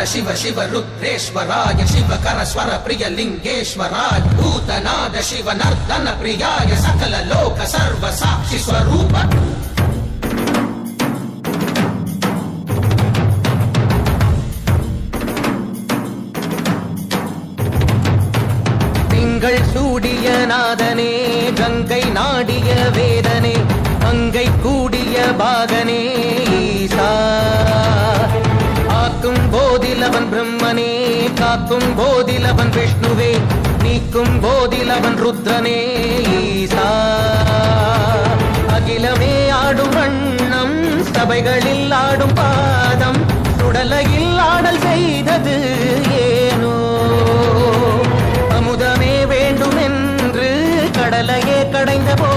शिव शिव रुद्रेश्वराय शिवकर स्वर प्रिय लिंगेश्वराय भूतनाद शिव नर्दन प्रियाय सकल लोक सर्व साक्षि स्वरूप திங்கள் சூடிய நாதனே கங்கை நாடிய வேதனே அங்கை கூடிய பாகனே ஈசா ஆக்கும் போதிலவன் பிரம்மனே காக்கும் போதிலவன் விஷ்ணுவே நீக்கும் போதிலவன் ருத்ரனே ஈசா அகிலமே ஆடும் வண்ணம் சபைகளில் ஆடும் பாதம் சுடலையில் ஆடல் செய்தது ஏனோ அமுதமே வேண்டும் என்று கடலையே கடைந்த போ